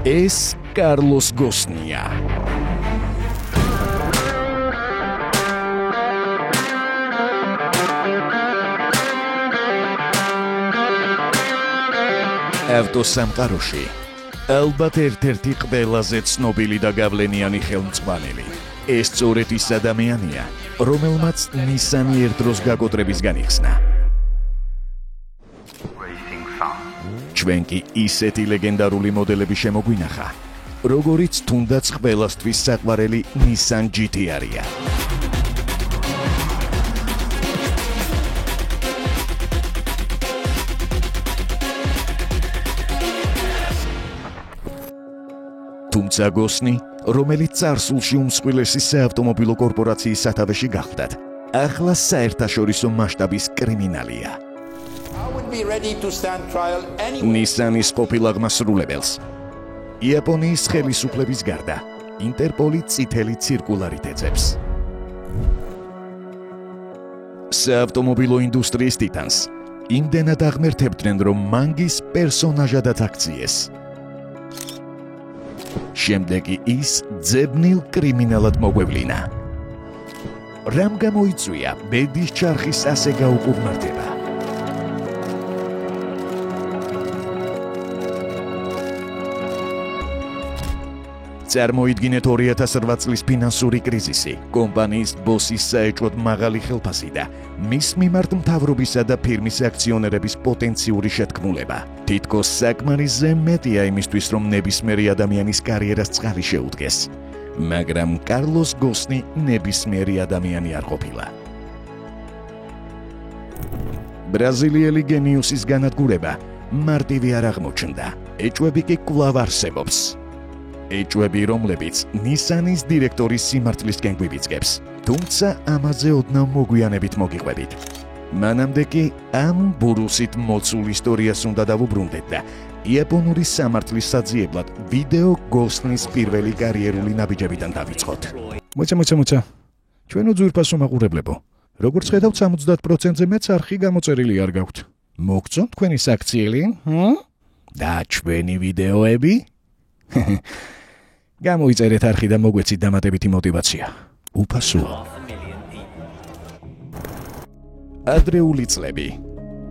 ეს კარლოს გოსნია. ავტოსამყაროში ალბათ ერთ-ერთი ყველაზე ცნობილი და გავლენიანი ხელმძღვანელი. ეს სწორედ ის ადამიანია, რომელმაც ნისანი ერთ დროს გაკოტრებისგან იხსნა. ჩვენ კი ისეთი ლეგენდარული მოდელები შემოგვინახა, როგორიც თუნდაც ყველასთვის საყვარელი Nissan GT-არია. თუმცა გოსნი, რომელიც წარსულში უმსხვილესი საავტომობილო კორპორაციის სათავეში გახლდათ, ახლა საერთაშორისო მასშტაბის კრიმინალია. Nissan-ის ყოფილ აღმასრულებელს იაპონიის ხელისუფლების გარდა ინტერპოლი წითელი ცირკულარით ეძებს. საავტომობილო ინდუსტრიის ტიტანს იმდენად აღმერთებდნენ, რომ მანგის პერსონაჟადაც აქციეს. შემდეგ ის ძებნილ კრიმინალად მოგვევლინა. რამ გამოიწვია ბედის ჩარხის ასე გაუკუღმართება? წარმოიდგინეთ 2008 წლის ფინანსური კრიზისი, კომპანიის ბოსის საეჭვოდ მაღალი ხელფასი და მის მიმართ მთავრობისა და ფირმის აქციონერების პოტენციური შეთქმულება. თითქოს საკმარისზე მეტია იმისთვის, რომ ნებისმიერი ადამიანის კარიერას წყალი შეუდგეს. მაგრამ კარლოს გოსნი ნებისმიერი ადამიანი არ ყოფილა. ბრაზილიელი გენიუსის განადგურება მარტივი არ აღმოჩნდა. ეჭვები კი კვლავ არსებობს. ეჭვები, რომლებიც Nissan-ის დირექტორის სიმართლისკენ გვიბიძგებს, თუმცა ამაზე ოდნავ მოგვიანებით მოგიყვებით. მანამდე კი ამ ბურუსით მოცულ ისტორიას უნდა დავუბრუნდეთ და იაპონური სამართლის საძიებლად ვიდეო გოსნის პირველი კარიერული ნაბიჯებიდან დავიწყოთ. მოცა. ჩვენო ძვირფასო მაყურებლებო, როგორც ხედავთ 70%-ზე მეც არხი გამოწერილი არ გაქვთ. მოგწონთ თქვენი საქციელი? და ჩვენი ვიდეოები? გამოიწერეთ არხი და მოგვეცით დამატებითი мотиваცია. უფასოა. ადრეული წლები.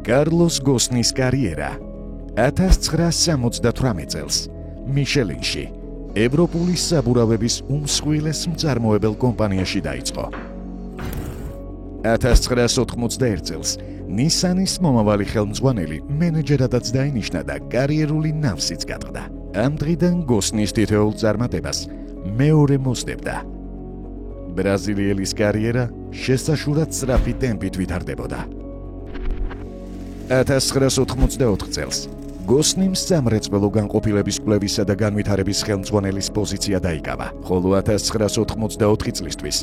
კარლოს გოსნის კარიერა 1978 წელს მიშელინში, ევროპული საბურავების უმსხვილეს მწარმოებელ კომპანიაში დაიწყო. 1991 წელს Nissan-ის მომავალი ხელმძღვანელი მენეჯერადაც დაინიშნა და კარიერული ნავსიც გადყდა. ამ დღიდან გოსნის თითოეულ წარმატებას მეორე მოსდებდა. ბრაზილიელის კარიერა შესაშურად სწრაფი ტემპით ვითარდებოდა. 1984 წელს გოსნიმ სამრეწველო განყოფილების კვლევისა და განვითარების ხელმძღვანელის პოზიცია დაიკავა, ხოლო 1984 წლისთვის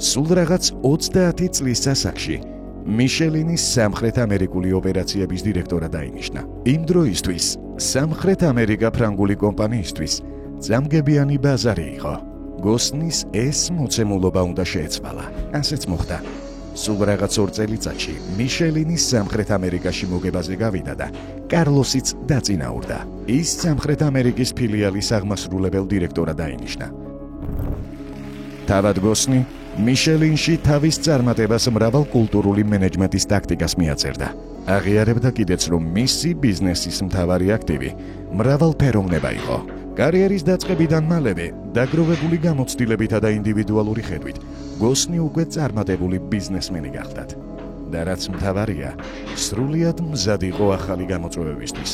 სულ რაღაც 30 წლის ასაკში მიშელინის სამხრეთ ამერიკული ოპერაციების დირექტორად დაინიშნა. იმ დროისთვის სამხრეთ ამერიკა ფრანგული კომპანიისთვის წამგებიანი ბაზარი იყო. გოსნის ეს მოცემულობა უნდა შეეცვალა. ასეც მოხდა. სულ რაღაც 2 წელიწადში მიშელინის სამხრეთ ამერიკაში მოგებაზე გავიდა და კარლოსიც დაწინაურდა. ის სამხრეთ ამერიკის ფილიალის აღმასრულებელ დირექტორად დაინიშნა. თავად გოსნი მიშელინში თავის წარმატებას მრავალ კულტურული მენეჯმენტის ტაქტიკას მიაწერდა. აღიარებდა კიდეც, რომ მისი ბიზნესის მთავარი აქტივი მრავალფეროვნება იყო. კარიერის დაწყებიდან მალევე, დაგროვებული გამოცდილებითა და ინდივიდუალური ხედვით, გოსნი უკვე წარმატებული ბიზნესმენი გახლდათ. და რაც მთავარია, სრულიად მზად იყო ახალი გამოწვევებისთვის.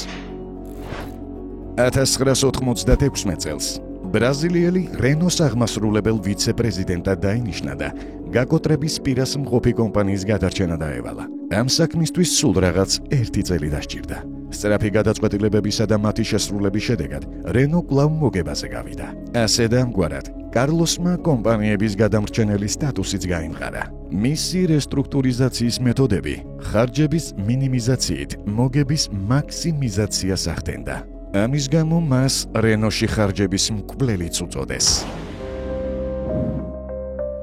1996 წელს ბრაზილიელი რენოს აღმასრულებელ ვიცე-პრეზიდენტად დაინიშნა და გაკოტრების პირას მყოფი კომპანიის გადარჩენა დაევალა. ამ საქმისთვის სულ რაღაც 1 წელი დასჭირდა. სწრაფი გადაწყვეტილებებისა და მათი შესრულების შედეგად რენო კვლავ მოგებაზე გავიდა. ასე და ამგვარად კარლოსმა კომპანიების გადამრჩენელი სტატუსიც გაიმყარა. მისი რესტრუქტურიზაციის მეთოდები ხარჯების მინიმიზაციით მოგების მაქსიმიზაციას ახდენდა. ამის გამო მას რენოში ხარჯების მკვლელიც უწოდეს.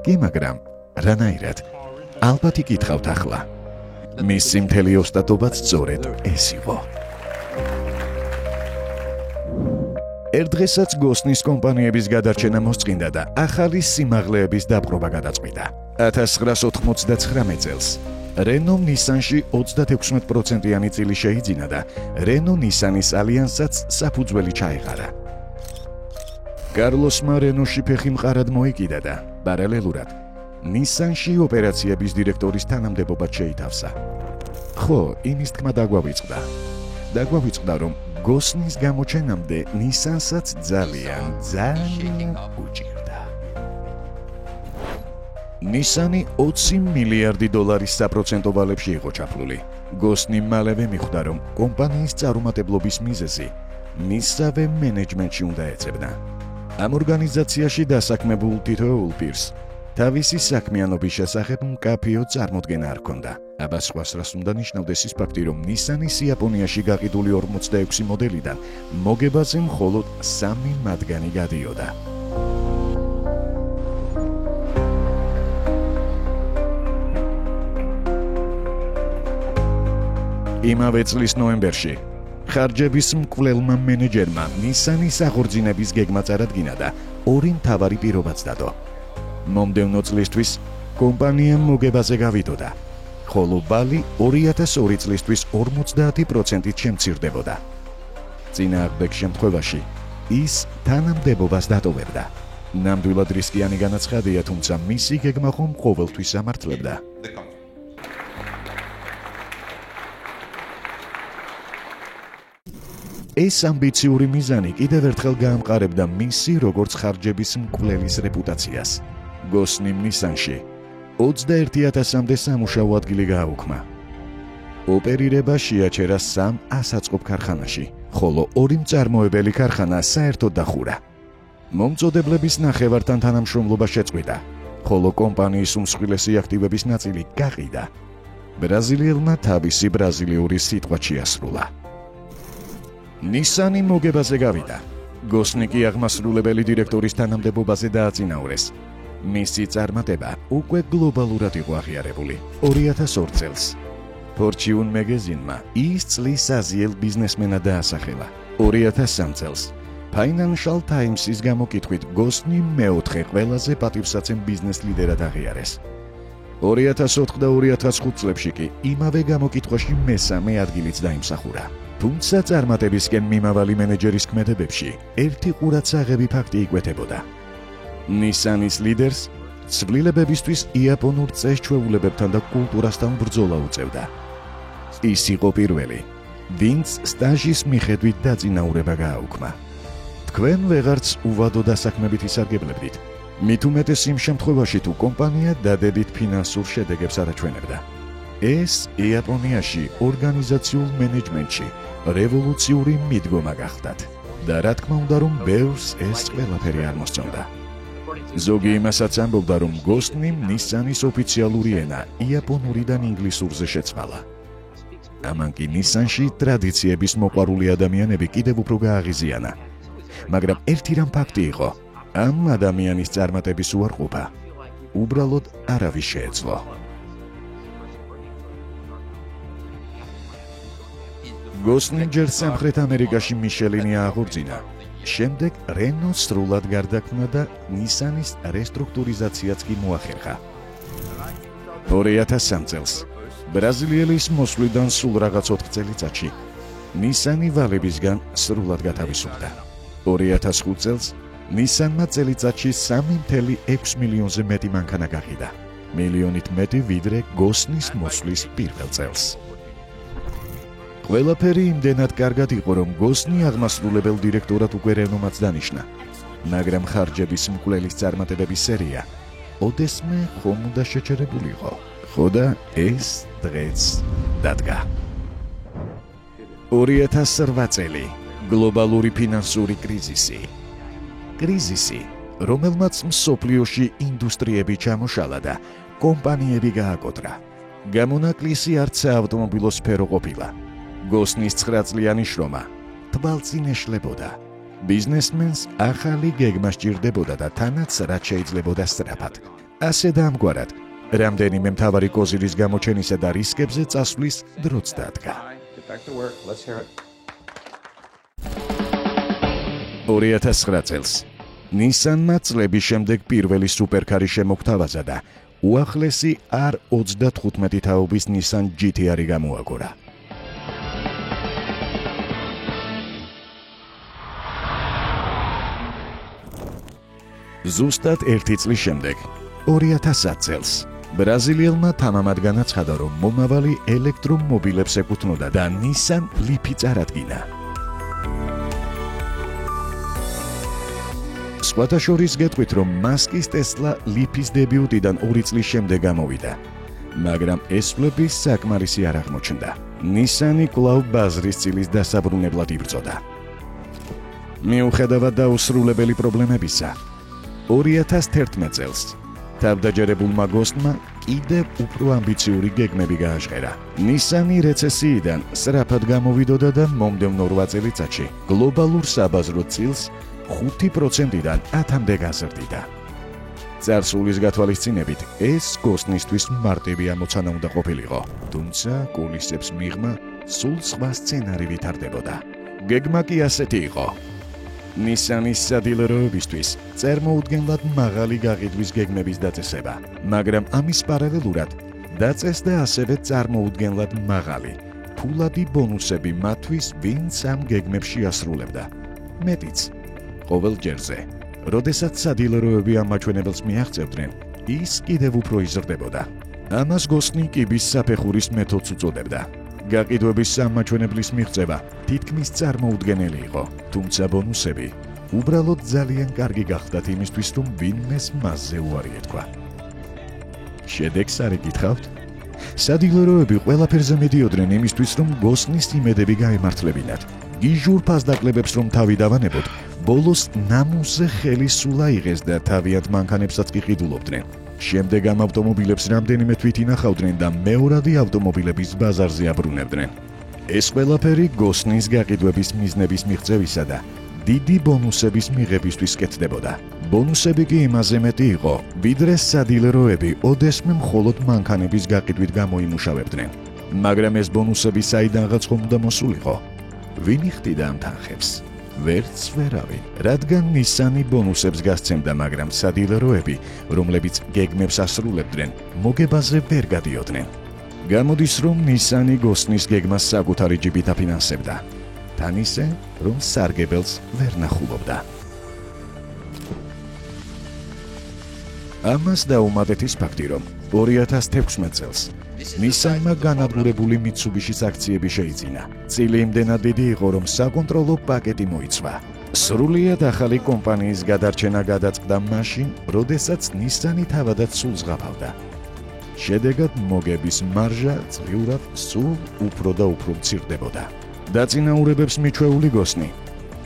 კი, მაგრამ რანაირად? ალბათ იკითხავთ ახლა. მისი მთელი ოსტატობაც სწორედ ეს იყო. ერთ დღესაც გოსნის კომპანიების გადარჩენა მოსწყინდა და ახალი სიმაღლეების დაპყრობა გადაწყვიტა. 1999 წელს Renault Nissan-ში 36%-იანი წილი შეიძინა და Renault Nissan-ის ალიანსსაც საფუძველი ჩაეყარა. კარლოსმა Renault-ში ფეხი მყარად მოიკიდა და პარალელურად Nissan-ში ოპერაციების დირექტორის თანამდებობად შეითავსა. ხო, იმის თქმა დაგვავიწყდა, რომ გოსნის გამოჩენამდე Nissan-საც ძალიან უჭირდა. Nissan-ი 20 მილიარდი დოლარის საპროცენტო ვალებში იყო ჩაფლული. გოსნი მალევე მიხვდა, რომ კომპანიის წარუმატებლობის მიზეზი მისსავე მენეჯმენტში უნდა ეწებნა. ამ ორგანიზაციაში დასაქმებულ თითოეულ პირს თავისი საქმიანობის შესახებ მკაფიო წარმოდგენა არ ჰქონდა. აბა სხვას რას უნდა ნიშნავდეს ის ფაქტი, რომ Nissan-ის იაპონიაში გაყიდული 46 მოდელიდან მოგებაზე მხოლოდ 3 მათგანი გადიოდა. იმავე წლის ნოემბერში ხარჯების მკვლელმა მენეჯერმა Nissan-ის აღორძინების გეგმა წარადგინა და 2 მთავარი პირობაც დადო. მომდევნო წლისთვის კომპანიამ მოგებაზე გავიდოდა, ხოლო ბალი 2002 წლისთვის 50%-ით შემცირდებოდა. წინააღმდეგ შემთხვევაში ის თანამდებობას დატოვებდა. ნამდვილად რისკიანი განაცხადია, თუმცა მისი გეგმა ხომ ყოველთვის ამართლებდა. ეს ამბიციური მიზანი კიდევ ერთხელ გაამყარებდა მისი როგორც ხარჯების მკვლელის რეპუტაციას. გოსნიმ Nissan-ში 21,000-მდე სამუშაო ადგილი გააუქმა. ოპერირება შეაჩერა 3 ასაწყობ ქარხანაში, ხოლო 2 მწარმოებელი ქარხანა საერთოდ დახურა. მომწოდებლების ნახევართან თანამშრომლობა შეწყვიტა, ხოლო კომპანიის უმსხვილესი აქტივების ნაწილი გაყიდა. ბრაზილიელმა თავისი ბრაზილიური სიტყვა შეასრულა. Nissan-ი მოგებაზე გავიდა. გოსნი კი აღმასრულებელი დირექტორის თანამდებობაზე დააწინაურეს. მისი წარმატება უკვე გლობალურად იყო აღიარებული. 2002 წელს Fortune Magazine-მა ის წლის აზიელ ბიზნესმენად დაასახელა. 2003 წელს Financial Times-ის გამოკითხვით გოსნი მეოთხე ყველაზე პატივსაცემ ბიზნეს ლიდერად აღიარეს. 2004 და 2005 წლებში კი იმავე გამოკითხვაში მესამე ადგილიც დაიმსახურა. თუმცა წარმატებისკენ მიმავალი მენეჯერის ქმედებებში ერთი ყურადსაღები ფაქტი იკვეთებოდა. Nissan-ის ლიდერს ცვლილებებისთვის იაპონურ წესჩვეულებებთან და კულტურასთან ბრძოლა უწევდა. ის იყო პირველი, ვინც სტაჟის მიხედვით დაწინაურება გააუქმა. თქვენ ვეღარც უვადო დასაქმებით ისარგებლებდით, მით უმეტეს იმ შემთხვევაში თუ კომპანია დადებით ფინანსურ შედეგებს არაჩვენებდა. ეს იაპონიაში ორგანიზაციულ მენეჯმენტში რევოლუციური მიდგომა გახდათ და რა თქმა უნდა რომ ბევრს ეს ყველაფერი არ მოსწონდა. ზოგი იმასაც ამბობდა, რომ გოსნიმ Nissan-ის ოფიციალური ენა იაპონურიდან ინგლისურზე შეცვალა. ამან კი Nissan-ში ტრადიციების მოყვარული ადამიანები კიდევ უფრო გააღიზიანა. მაგრამ ერთი რამ ფაქტი იყო, ამ ადამიანის წარმატების უარყოფა უბრალოდ არავის შეეძლო. გოსნი ჯერ სამხრეთ ამერიკაში მიშელინი აღორძინა. შემდეგ Renault სრულად გარდაქმნა და Nissan-ის რესტრუქტურიზაციაც კი მოახერხა. 2003 წელს ბრაზილielis მოსვლიდან სულ რაღაც 4 წელიწადში Nissan-ი ვალებისგან სრულად გათავისუფლდა. 2005 წელს Nissan-მა წელიწადში 3.6 მილიონზე მეტი მანქანა გაყიდა, მილიონით მეტი ვიდრე გოსნის მოსვლის პირველ წელს. ყველაფერი იმდენად კარგად იყო, რომ გოსნი აღმასრულებელ დირექტორად უკვე Renault-მაც დანიშნა, მაგრამ ხარჯების მკვლელის წარმატებების სერია ოდესმე ხომ უნდა შეჩერებულიყო. ხო და ეს დღეც დადგა. 2008 წელი გლობალური ფინანსური კრიზისი. კრიზისი, რომელმაც მსოფლიოში ინდუსტრიები ჩამოშალა და კომპანიები გააკოტრა. გამონაკლისი არც საავტომობილო სფერო ყოფილა. გოსნის 9 წლიანი შრომა თვალწინ ეშლებოდა. ბიზნესმენს ახალი გეგმა სჭირდებოდა და თანაც რაც შეიძლებოდა სწრაფად. ასე და ამგვარად, რამდენიმე მთავარი კოზირის გამოჩენისა და რისკებზე წასვლის დროც დადგა. 2009 წელს Nissan-მა წლების შემდეგ პირველი სუპერკარი შემოგთავაზა და უახლესი R35 თაობის Nissan GT-R გამოაგორა. ზუსტად 1 წლის შემდეგ 2010 წელს ბრაზილიელმა თამამად განაცხადა, რომ მომავალი ელექტრომობილებს ეკუთვნოდა და Nissan Leaf-ი წარადგინა. სხვათა შორის გეტყვით, რომ მასკის Tesla Leaf-ის დებიუტიდან 2 წლის შემდეგ გამოვიდა, მაგრამ ეს ფლები საკმარისი არ აღმოჩნდა. Nissan-ი კვლავ ბაზრის წილის დასაბრუნებლად იბრძოდა. მიუხედავად დაუსრულებელი პრობლემებისა, 2011 წელს თავდაჯერებულმა გოსტმა კიდევ უფრო ამბიციური გეგმები გააჟღერა. Nissan-ი რეცესიიდან სწრაფად გამოვიდოდა და მომდევნო 8 წელიწადში გლობალურ საბაზრო წილს 5%-დან 10-მდე გაზრდიდა. წარსულის გათვალისწინებით ეს გოსტნისთვის მარტივი ამოცანა უნდა ყოფილიყო, თუმცა კულისებს მიღმა სულ სხვა სცენარი ვითარდებოდა. გეგმა კი ასეთი იყო. Nissan-ის სადილეროებისთვის წარმოუდგენლად მაღალი გაყიდვის გეგმების დაწესება, მაგრამ ამის პარალელურად დაწესდა ასევე წარმოუდგენლად მაღალი ფულადი ბონუსები მათთვის, ვინც ამ გეგმებში ასრულებდა. მეტიც, ყოველ ჯერზე, როდესაც სადილეროები ამ მაჩვენებელს მიაღწევდნენ, ის კიდევ უფრო იზრდებოდა. ამას გოსტნი კიბის საფეხურის მეთოდს უწოდებდა. გაყიდვების სამაჩვენებლის მიღწევა თითქმის წარმოუდგენელი იყო, თუმცა ბონუსები უბრალოდ ძალიან კარგი გახდათ იმისთვის, რომ ვინმეს მასზე უარი ეთქვა. შედეგს არ იკითხავთ? სადილეროები ყველაფერზე მედიოდნენ იმისთვის, რომ გოსტნის იმედები გაემართლებინათ. გიჟურ ფასდაკლებებს რომ თავი დავანებოთ, ბოლოს ნამუსზე ხელი სულ აიღეს და თავიანთ მანქანებსაც კი ყიდულობდნენ. შემდეგ ამ ავტომობილებს რამდენიმე თვით ინახავდნენ და მეორადი ავტომობილების ბაზარზე აბრუნებდნენ. ეს ყველაფერი გოსტნის გაყიდვების მიზნების მიღწევისა და დიდი ბონუსების მიღებისთვის კეთდებოდა. ბონუსები კი იმაზე მეტი იყო, ვიდრე სადილეროები ოდესმე მხოლოდ მანქანების გაყიდვით გამოიმუშავებდნენ. მაგრამ ეს ბონუსები საიდანღაც ხომ უნდა მოსულიყო? ვინ იხდიდა ამ თანხებს? ვერც ვერავინ, რადგან Nissan-ი ბონუსებს გასცემდა, მაგრამ სადილეროები, რომლებიც გეგმებს ასრულებდნენ, მოგებაზე ვერ გადიოდნენ. გამოდის, რომ Nissan-ი გოსტნის გეგმას საკუთარი ჯიბით აფინანსებდა. თან ისე, რომ სარგებელს ვერ ნახულობდა. ამას დაუმატეთ ის ფაქტი, რომ 2016 წელს Nissan-მა განადგურებული Mitsubishi-ის აქციები შეიძინა. წილი იმდენად დიდი იყო, რომ საკონტროლო პაკეტი მოიცვა. სრულიად ახალი კომპანიის გადარჩენა გადაწყდა მაშინ, როდესაც Nissan-ი თავადაც სულს ღაფავდა. შედეგად მოგების მარჟა წლიურად სულ უფრო და უფრო მცირდებოდა. დაწინაურებებს მიჩვეული გოსტნი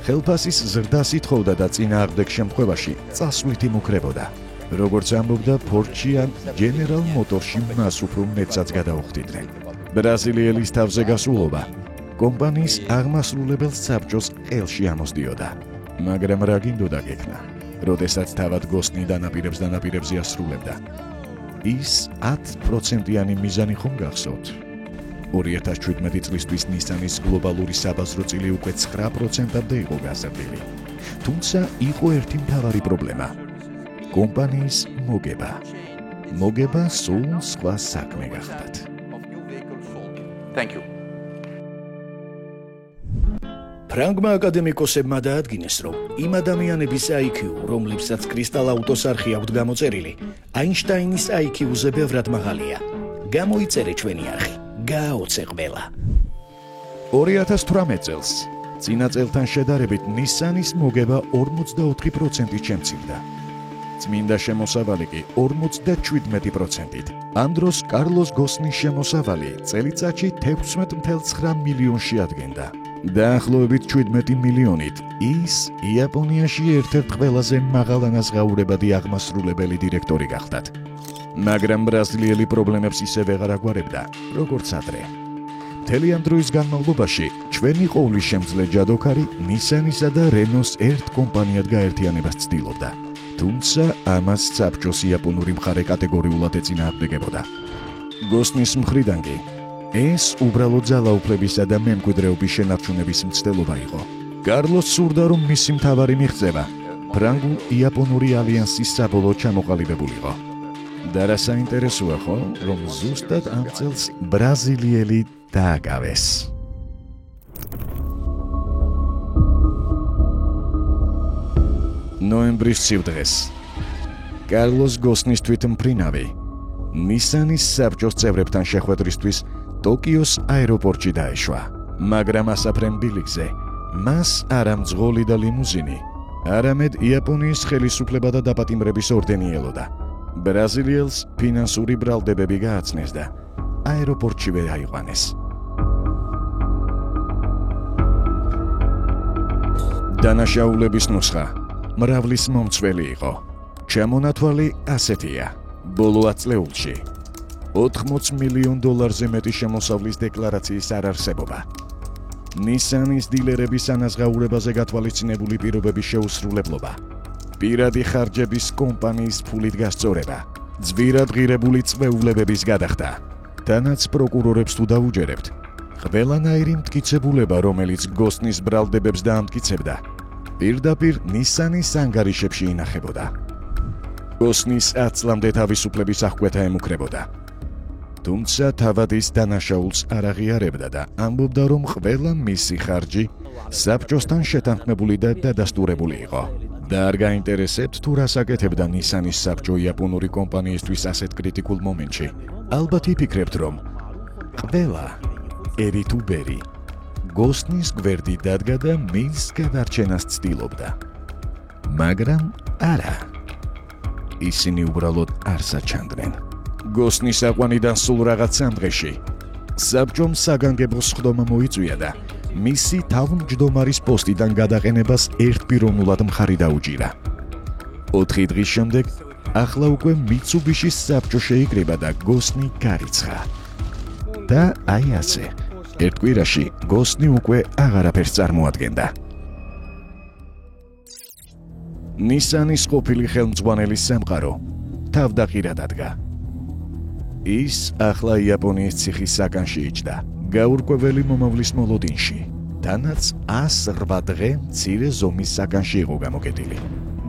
ხელფასის ზრდას ითხოვდა და წინააღმდეგ შემთხვევაში წასვლით იმუქრებოდა. როგორც ამბობდა Porsche ან General Motors-ში მას უფრო მეტსაც გადაუხდიდნენ. ბრაზილიელის თავზე გასულობა კომპანიის აღმასრულებელ საბჭოს ყელში ამოსდიოდა. მაგრამ რა გინდოდა გექნა, როდესაც თავად გოსტნი დანაპირებზე ასრულებდა. ის 10%-იანი მიზანი ხომ გახსოვთ? 2017 წლისთვის Nissan-ის გლობალური საბაზრო წილი უკვე 9%-მდე იყო გაზრდილი. თუმცა იყო ერთი მთავარი პრობლემა. კომპანიის მოგება სულ სხვა საქმე გახდათ. Thank you. ფრანგმა აკადემიკოსებმა დაადგინეს, რომ იმ ადამიანების IQ, რომლებსაც კრისტალ აუტოს არხი აქვთ გამოწერილი, აინშტაინის IQ-ზე ბევრად მაღალია. გამოიწერე ჩვენი არხი, გააოცე ყველა. 2018 წელს წინა წელთან შედარებით Nissan-ის მოგება 44%-ით შემცირდა. წმინდა შემოსავალი კი 57%-ით. ამ დროს კარლოს გოსტნის შემოსავალი წელიწადში 16.9 მილიონში ადგენდა. დაახლოებით 17 მილიონით ის იაპონიაში ერთ-ერთ ყველაზე მაღალანაზღაურებადი აღმასრულებელი დირექტორი გახდათ. მაგრამ ბრაზილიელი პრობლემებს ისე ვეღარ აგვარებდა, როგორც ადრე. მთელი ამ დროის განმავლობაში ჩვენი ყოვლის შემძლე ჯადოქარი Nissan-ისა და Renault-ს ერთ კომპანიად გაერთიანებას ცდილობდა. თუმცა ამას საბჭოს იაპონური მხარე კატეგორიულად ეწინააღმდეგებოდა. გოსტნის მხრიდან კი ეს უბრალოდ ძალაუფლებისა და მემკვიდრეობის შენარჩუნების მცდელობა იყო. კარლოს სურდა, რომ მისი მთავარი მიღწევა ფრანგულ-იაპონური ალიანსის საბოლოო ჩამოყალიბებულიყო. და რა საინტერესოა, ხო, რომ ზუსტად ამ წელს ბრაზილიელი დააკავეს. ნოემბრის სიუდგეს კარლოს გოსნის თვითმფრინავი ნისანის საბჭოს წევრებთან შეხვედრისთვის ტოკიოს აეროპორტში დაეშვა, მაგრამ ასაფრენ ბილიკზე მას არა მძღოლი და ლიმუზინი, არამედ იაპონიის ხელისუფლება და დაპატიმრების ორდენი ელოდა. ბრაზილიელს ფინანსური ბრალდებები გააცნეს და აეროპორტშივე აიყვანეს. დანაშაულების ნუსხა მრავლის მომცველი იყო. ჩამონათვალი ასეთია: ბოლო ათწლეულში $80 მილიონ მეტი შემოსავლის დეკლარაციის არ არსებობა, ნისანის დილერების ანაზღაურებაზე გათვალისწინებული პირობების შეუსრულებლობა, პირადი ხარჯების კომპანიის ფულით გასწორება, ძვირად ღირებული წვეულებების გადახდა. თანაც პროკურორებს თუ დაუჯერებთ, ყველანაირი მტკიცებულება, რომელიც გოსნის ბრალდებებს დაამტკიცებდა, პირდაპირ ნისანის ანგარიშებში ინახებოდა. გოსნის 10 წლამდე თავისუფლების აღკვეთა ემუქრებოდა. თუმცა თავად ის დანაშაულს არ აღიარებდა და ამბობდა, რომ ყველა მისი ხარჯი საბჭოსთან შეთანხმებული და დადასტურებული იყო. და არ გაინტერესებთ თუ რას აკეთებდა ნისანის საბჭო იაპონური კომპანიისთვის ასეთ კრიტიკულ მომენტში. ალბათ იფიქრებთ, რომ ყველა ერი თუ ბერი გოსნის გვერდი დადგა და მის გადარჩენას ცდილობდა. მაგრამ არა, ისინი უბრალოდ არ საჩანდნენ. გოსნის აყვანიდან სულ რაღაც სამ დღეში საბჭომ საგანგებო სხდომა მოიწვია და მისი თავმჯდომარის პოსტიდან გადაყენებას ერთპიროვნულად მხარი დაუჭირა. 4 დღის შემდეგ ახლა უკვე მიცუბიშის საბჭო შეიკრიბა და გოსნი გარიცხა. და აი ასე, ერთ კვირაში გოსნი უკვე აღარაფერს წარმოადგენდა. ნისანის ყოფილი ხელმძღვანელის სამყარო თავდაყირად ადგა. ის ახლა იაპონიის ციხის საგანში იჯდა, გაურკვეველი მომავლის მოლოდინში, თანაც 108 დღე მცირე ზომის საგანში იყო გამოკეტილი.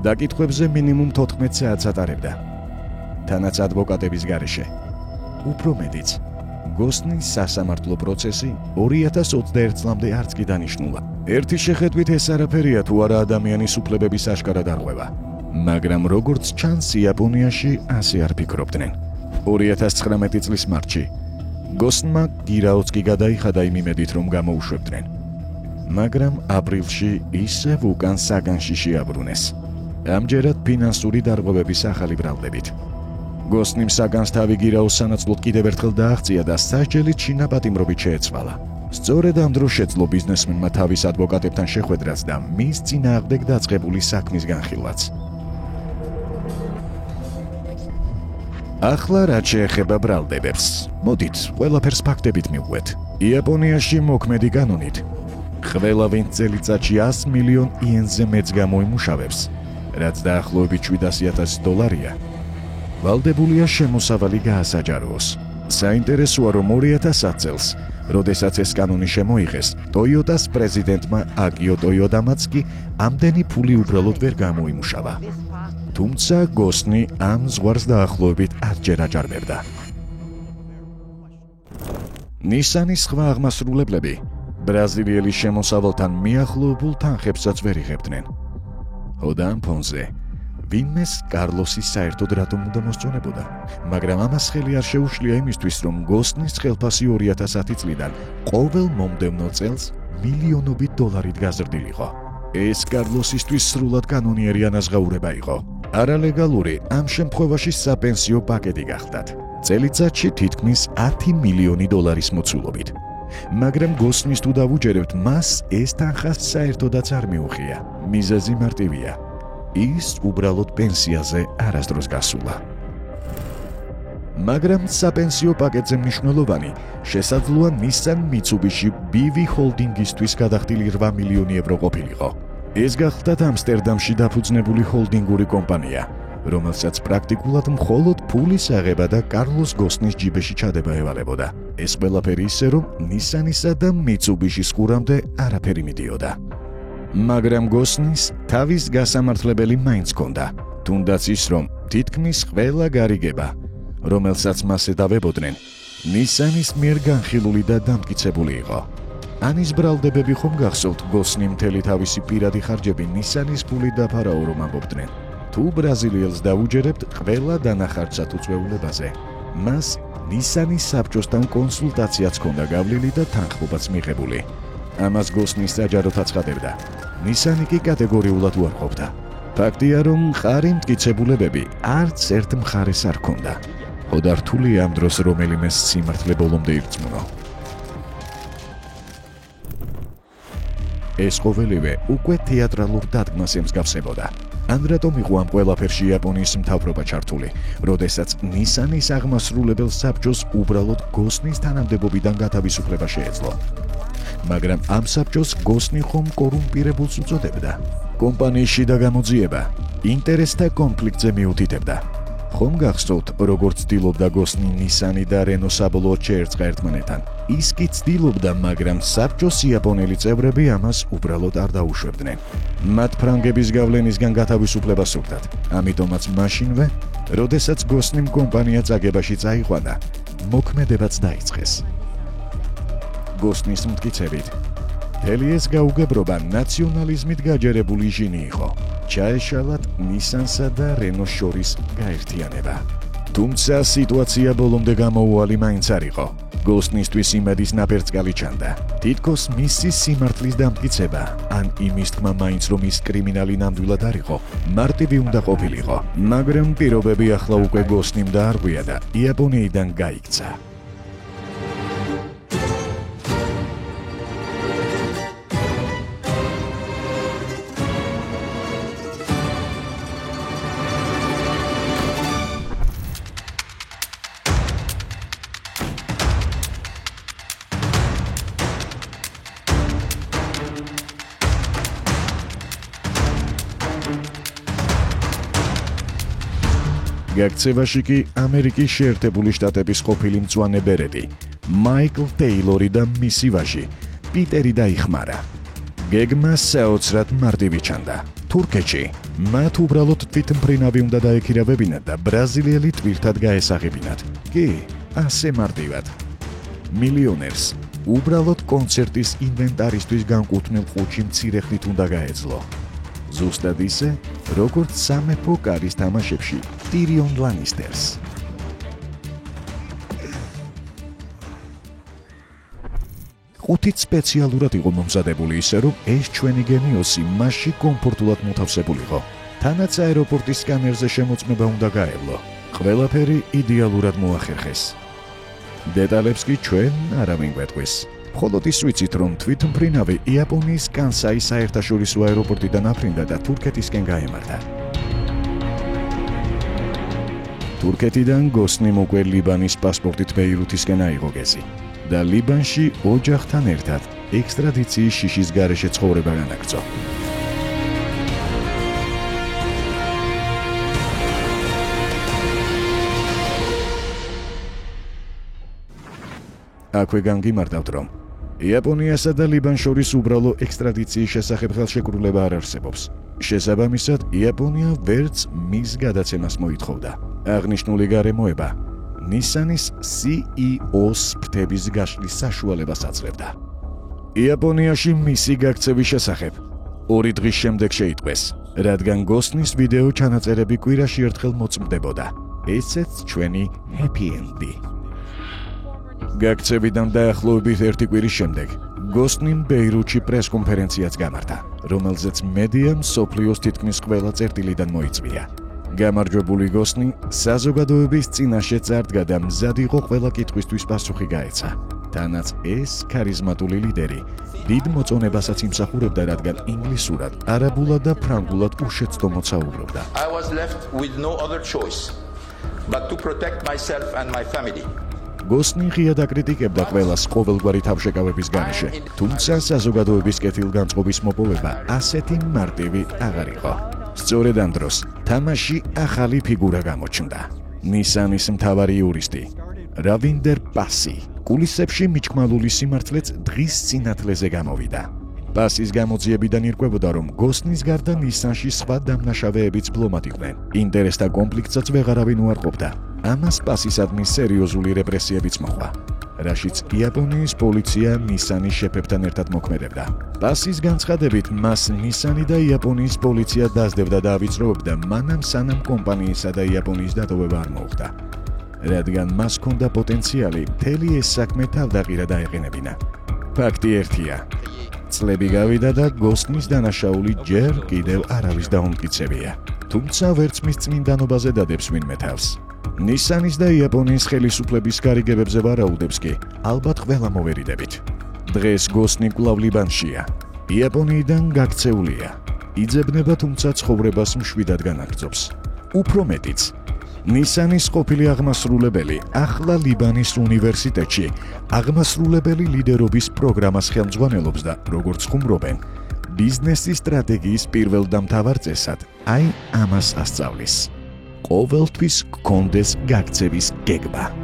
დაკითხვებზე მინიმუმ 14 საათს ატარებდა, თანაც ადვოკატების გარეშე. უფრო მეტიც, გოსნის სასამართლო პროცესი 2021 წლამდე არც კი დანიშნულა. ერთი შეხედვით ეს არაფერია თუ არა ადამიანის უფლებების აშკარა დარღვევა, მაგრამ როგორც ჩანს, იაპონიაში ასე არ ფიქრობდნენ. 2019 წლის მარტში გოსნმა გირაოც კი გადაიხადა იმ იმედით, რომ გამოუშვებდნენ, მაგრამ აპრილში ისევ უკან საგანში შეაბრუნეს, ამჯერად ფინანსური დარღვევების ახალი ბრალდებით. გოსნიმ საგანს თავი გირაოს სანაცვლოდ კიდევ ერთხელ დააღწია და სასჯელით შინაპატიმრობით შეეცვალა. სწორედ ამ დროს შეძლო ბიზნესმენმა თავის ადვოკატებთან შეხვედრაც და მის წინააღმდეგ დაწყებული საქმის განხილვაც. ახლა რაც შეეხება ბრალდებებს, მოდით ყველაფერს ფაქტებით მივყვეთ. იაპონიაში მოქმედი კანონით ყველა ვინც წელიწადში 100 მილიონ იენზე მეტს გამოიმუშავებს, რაც დაახლოებით $700,000, ვალდებულია შემოსავალი გაასაჯაროოს. საინტერესოა, რომ 2010 წელს, როდესაც ეს კანონი შემოიღეს, ტოიოტას პრეზიდენტმა აკიო ტოიოდამაც კი ამდენი ფული უბრალოდ ვერ გამოიმუშავა. თუმცა გოსნი ამ ზღვარს დაახლოებით 10 ჯერ აჭარბებდა. ნისანის სხვა აღმასრულებლები ბრაზილიელი შემოსავალთან მიახლოებულ თანხებსაც ვერ იღებდნენ. ხოდა ამ ფონზე ვინმეს კარლოსის საერთოდ რატომ უნდა მოსწონებოდა, მაგრამ ამას ხელი არ შეუშლია იმისთვის, რომ გოსნის ხელფასი 2010 წლიდან ყოველ მომდევნო წელს მილიონობით დოლარით გაზრდილიყო. ეს კარლოსისთვის სრულად კანონიერი ანაზღაურება იყო. არალეგალური ამ შემთხვევაში საპენსიო პაკეტი გახდათ, წელიწადში თითქმის 10 მილიონი დოლარის მოცულობით. მაგრამ გოსნის თუ დავუჯერებთ, მას ეს თანხა საერთოდაც არ მიუღია. მიზეზი მარტივია: ის უბრალოდ პენსიაზე არასდროს გასულა. მაგრამ საპენსიო პაკეტზე მნიშვნელოვანი შესაძლოა Nissan Mitsubishi BV ჰოლდინგისთვის გადახდილი 8 მილიონი ევრო ყოფილიყო. ეს გახლდათ ამსტერდამში დაფუძნებული ჰოლდინგური კომპანია, რომელსაც პრაქტიკულად მხოლოდ ფულის აღება და კარლოს გოსნის ჯიბეში ჩადება ევალებოდა. ეს ყველაფერი ისე, რომ Nissan-ისა და Mitsubishi-ის ყურამდე არაფერი მიდიოდა. მაგრამ გოსნის თავის გასამართლებელი მაინც ჰქონდა, თუნდაც ის რომ თითქმის ყველა გარიგება, რომელსაც მას ედავებოდნენ, ნისანის მიერ განხილული და დამტკიცებული იყო. ანის ბრალდებები ხომ გახსოვთ გოსნი მთელი თავისი პირადი ხარჯები ნისანის ფულით დაფარაო რომ ამბობდნენ. თუ ბრაზილიელს დაუჯერებთ ყველა დანახარჯსა თუ წვეულებაზე, მას ნისანის საბჭოსთან კონსულტაციაც ჰქონდა გავლილი და თანხმობაც მიღებული. ამას გოსნი საჯაროდ აცხადებდა. ნისანი კი კატეგორიულად უარყოფდა. ფაქტია რომ მხარი მტკიცებულებები არც ერთ მხარეს არ ჰქონდა. ხოდა რთულია ამ დროს რომელიმე სიმართლე ბოლომდე ირწმუნო. ეს ყოველივე უკვე თეატრალურ დადგმას ემსგავსებოდა. ან რატომ იყო ამ ყველაფერში იაპონიის მთავრობა ჩართული, როდესაც ნისანის აღმასრულებელ საბჭოს უბრალოდ გოსნის თანამდებობიდან გათავისუფლება შეეძლო. მაგრამ ამ საბჭოს გოსნი ხომ კორუმპირებულს უწოდებდა. კომპანიის შიდა გამოძიება ინტერესთა კონფლიქტზე მიუთითებდა. ხომ გახსოვთ, როგორც ცდილობდა გოსნი ნისანი და რენო საბოლოოდ შეერწყა ერთმანეთთან. ის კი ცდილობდა, მაგრამ საბჭოს იაპონელი წევრები ამას უბრალოდ არ დაუშვებდნენ. მათ ფრანგების გავლენისგან გათავისუფლება სურდათ. ამიტომაც მაშინვე, როდესაც გოსნიმ კომპანია წაგებაში წაიყვანა, მოქმედებაც დაიწყეს. გოსნის მტკიცებით, მთელი ეს გაუგებრობა ნაციონალიზმით გაჯერებული ჟინი იყო. ჩაეშალათ ნისანსა და რენოს შორის გაერთიანება. თუმცა სიტუაცია ბოლომდე გამოუვალი მაინც არ იყო. გოსნისთვის იმედის ნაპერწკალი ჩანდა. თითქოს მისი სიმართლის დამტკიცება, ან იმის თქმა მაინც რომ ის კრიმინალი ნამდვილად არ იყო, მარტივი უნდა ყოფილიყო. მაგრამ პირობები ახლა უკვე გოსნიმ დაარღვია და იაპონიიდან გაიქცა. გაქცევაში კი ამერიკის შეერთებული შტატების ყოფილი მწვანე ბერეტი, მაიკლ ტეილორი და მისი ვაჟი, პიტერი დაიხმარა. გეგმა საოცრად მარტივი ჩანდა. თურქეთში მათ უბრალოდ თვითმფრინავი უნდა დაექირავებინათ და ბრაზილიელი ტვირთად გაესაღებინათ. კი, ასე მარტივად. მილიონერს უბრალოდ კონცერტის ინვენტარისთვის განკუთვნილ ყუთში მცირე ხნით უნდა გაეძლო. ზუსტად ისე, როგორც სამეფო კარის თამაშებში ტირიონ ლანისტერს. ყუთით სპეციალურად იყო მომზადებული ისე, რომ ეს ჩვენი გენიოსი მასში კომფორტულად მოთავსებულიყო. თანაც აეროპორტის სკანერზე შემოწმება უნდა გაევლო. ყველაფერი იდეალურად მოახერხეს. დეტალებს კი ჩვენ არავინ გვეტყვის. მხოლოდ ის ვიცით, რომ თვითმფრინავი იაპონიის კანსაის საერთაშორისო აეროპორტიდან აფრინდა და თურქეთისკენ გაემართა. თურქეთიდან გოსნიმ უკვე ლიბანის პასპორტით ბეირუთისკენ აიღო გეზი და ლიბანში ოჯახთან ერთად ექსტრადიციის შიშის გარეშე ცხოვრება განაგრძო. აქვე განგიმარტავთ, რომ იაპონიასა და ლიბანს შორის უბრალო ექსტრადიციის შესახებ ხელშეკრულება არ არსებობს. შესაბამისად, იაპონია ვერც მის გადაცემას მოითხოვდა. აღნიშნული გარემოება ნისანის CEO-ს ფრთების გაშლის საშუალებას აძლევდა. იაპონიაში მისი გაქცევის შესახებ 2 დღის შემდეგ შეიტყვეს, რადგან გოსნის ვიდეო ჩანაწერები კვირაში ერთხელ მოწმდებოდა. ესეც ჩვენი happy end-ი. გაქცევიდან დაახლოებით 1 კვირის შემდეგ გოსნიმ ბეირუთში პრესკონფერენციაც გამართა, რომელზეც მედიამ მსოფლიოს თითქმის ყველა წერტილიდან მოიწვია. გამარჯვებული გოსნი საზოგადოების წინაშე წარდგა და მზად იყო ყველა კითხვისთვის პასუხი გაეცა. თანაც ეს ქარიზმატული ლიდერი დიდ მოწონებასაც იმსახურებდა, რადგან ინგლისურად, არაბულად და ფრანგულად უშეცდომოდ საუბრობდა. I was left with no other choice but to protect myself and my family. გოსნი ღიად აკრიტიკებდა ყველას ყოველგვარი თავშეკავების გარეშე, თუმცა საზოგადოების კეთილგანწყობის მოპოვება ასეთი მარტივი აღარ იყო. სწორედ ამ დროს თამაში ახალი ფიგურა გამოჩნდა. ნისანის მთავარი იურისტი, რავინდერ პასი, კულისებში მიჩქმალული სიმართლეც დღის სინათლეზე გამოვიდა. პასის გამოძიებიდან ირკვევოდა, რომ გოსნის გარდა ნისანში სხვა დამნაშავეებიც ბლომად იყვნენ. ინტერესთა კონფლიქტსაც ვეღარავინ უარყოფდა. ამას პასისადმი სერიოზული რეპრესიებიც მოჰყვა, რაშიც იაპონიის პოლიცია ნისანის შეფებთან ერთად მოქმედებდა. პასის განცხადებით, მას ნისანი და იაპონიის პოლიცია დაძდებდა და ავიწროვებდა მანამ სანამ კომპანიისა და იაპონიის დატოვება არ მოუხდა, რადგან მას ჰქონდა პოტენციალი მთელი ეს საქმე თავდაყირა დაეყენებინა. ფაქტი ერთია, წლები გავიდა და გოსნის დანაშაული ჯერ კიდევ არავის დაუმტკიცებია. თუმცა ვერც მის წმინდანობაზე დადებს ვინმე თავს. ნისანის და იაპონიის ხელისუფლების გარიგებებზე ვარაუდებს კი ალბათ ყველა მოვერიდებით. დღეს გოსნი კვლავ ლიბანშია. იაპონიიდან გაქცეულია. იძებნება, თუმცა ცხოვრებას მშვიდად განაგრძობს. უფრო მეტიც, ნისანის ყოფილი აღმასრულებელი ახლა ლიბანის უნივერსიტეტში აღმასრულებელი ლიდერობის პროგრამას ხელმძღვანელობს და როგორც ხუმრობენ, ბიზნესის სტრატეგიის პირველ და მთავარ წესად აი ამას ასწავლის. ყოველთვის გქონდეს გაქცევის გეგმა.